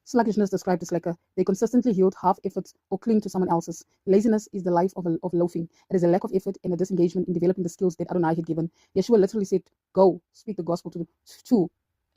Sluggishness described as slacker. They consistently yield half efforts or cling to someone else's. Laziness is the life of loafing. It is a lack of effort and a disengagement in developing the skills that Adonai had given. Yeshua literally said, go, speak the gospel to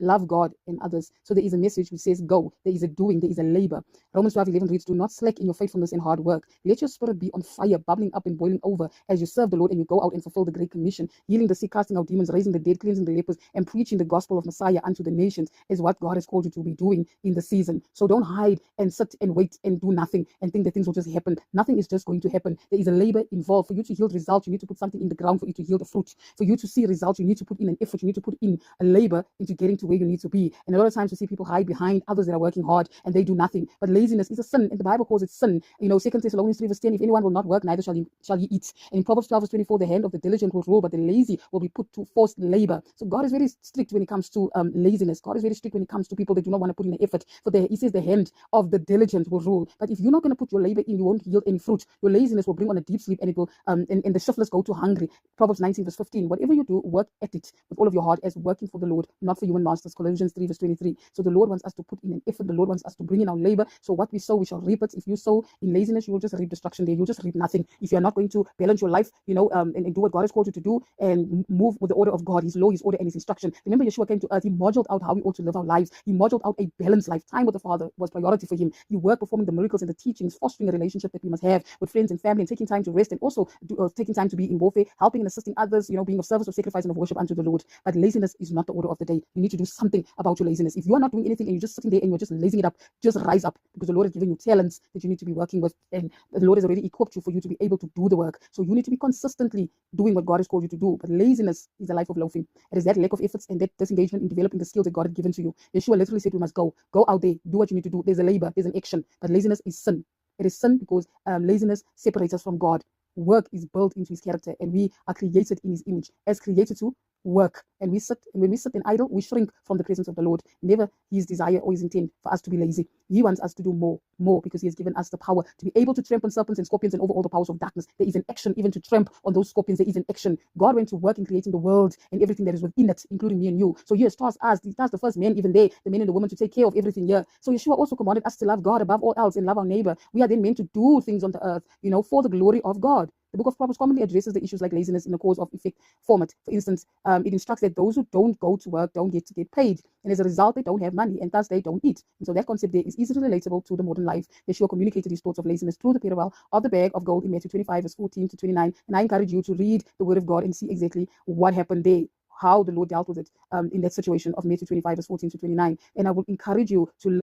love God and others. So there is a message which says go. There is a doing. There is a labor. Romans 12:11 reads, do not slack in your faithfulness and hard work. Let your spirit be on fire, bubbling up and boiling over as you serve the Lord and you go out and fulfill the great commission. Healing the sick, casting out demons, raising the dead, cleansing the lepers, and preaching the gospel of Messiah unto the nations is what God has called you to be doing in the season. So don't hide and sit and wait and do nothing and think that things will just happen. Nothing is just going to happen. There is a labor involved. For you to yield results, you need to put something in the ground for you to yield a fruit. For you to see results, you need to put in an effort. You need to put in a labor into getting to where you need to be. And a lot of times we see people hide behind others that are working hard and they do nothing. But laziness is a sin, and the Bible calls it sin. 2 Thessalonians 3:10, if anyone will not work, neither shall he eat. And in Proverbs 12:24, the hand of the diligent will rule, but the lazy will be put to forced labor. So God is very strict when it comes to laziness. God is very strict when it comes to people that do not want to put in an effort. He says the hand of the diligent will rule. But if you're not going to put your labor in, you won't yield any fruit. Your laziness will bring on a deep sleep, and it will and the shiftless go to hungry. Proverbs 19:15, whatever you do, work at it with all of your heart as working for the Lord, not for human masters. Colossians 3:23. So the Lord wants us to put in an effort. The Lord wants us to bring in our labor. So what we sow, we shall reap it. If you sow in laziness, you will just reap destruction there. You'll just reap nothing. If you're not going to balance your life, and do what God has called you to do and move with the order of God, His law, His order, and His instruction. Remember, Yeshua came to earth. He modeled out how we ought to live our lives. He modeled out a balanced life. Time with the Father was priority for Him. He worked performing the miracles and the teachings, fostering a relationship that we must have with friends and family, and taking time to rest, and also taking time to be in warfare, helping and assisting others, being of service, of sacrifice, and of worship unto the Lord. But laziness is not the order of the day. You need to do something about your laziness. If you are not doing anything and you're just sitting there and you're just lazing it up, just rise up, because the Lord has given you talents that you need to be working with, and the Lord has already equipped you for you to be able to do the work. So you need to be consistently doing what God has called you to do. But laziness is a life of loafing. It is that lack of efforts and that disengagement in developing the skills that God has given to you. Yeshua literally said we must go out there, do what you need to do. There's a labor, there's an action, but laziness is sin. It is sin because laziness separates us from God. Work is built into His character, and we are created in His image, as created to work. And when we sit and idle, we shrink from the presence of the Lord. Never His desire or His intent for us to be lazy. He wants us to do more, because He has given us the power to be able to trample on serpents and scorpions and over all the powers of darkness. There is an action even to trample on those scorpions. There is an action. God went to work in creating the world and everything that is within it, including me and you. So He has tasked us, He tasked the first man, even there, the men and the women, to take care of everything here. So Yeshua also commanded us to love God above all else and love our neighbor. We are then meant to do things on the earth, for the glory of God. The book of Proverbs commonly addresses the issues like laziness in a cause of effect format. For instance, it instructs that those who don't go to work don't get to get paid. And as a result, they don't have money, and thus they don't eat. And so that concept there is easily relatable to the modern life. Yeshua communicated His thoughts of laziness through the parable of the bag of gold in Matthew 25:14-29. And I encourage you to read the Word of God and see exactly what happened there, how the Lord dealt with it in that situation of Matthew 25:14-29. And I will encourage you to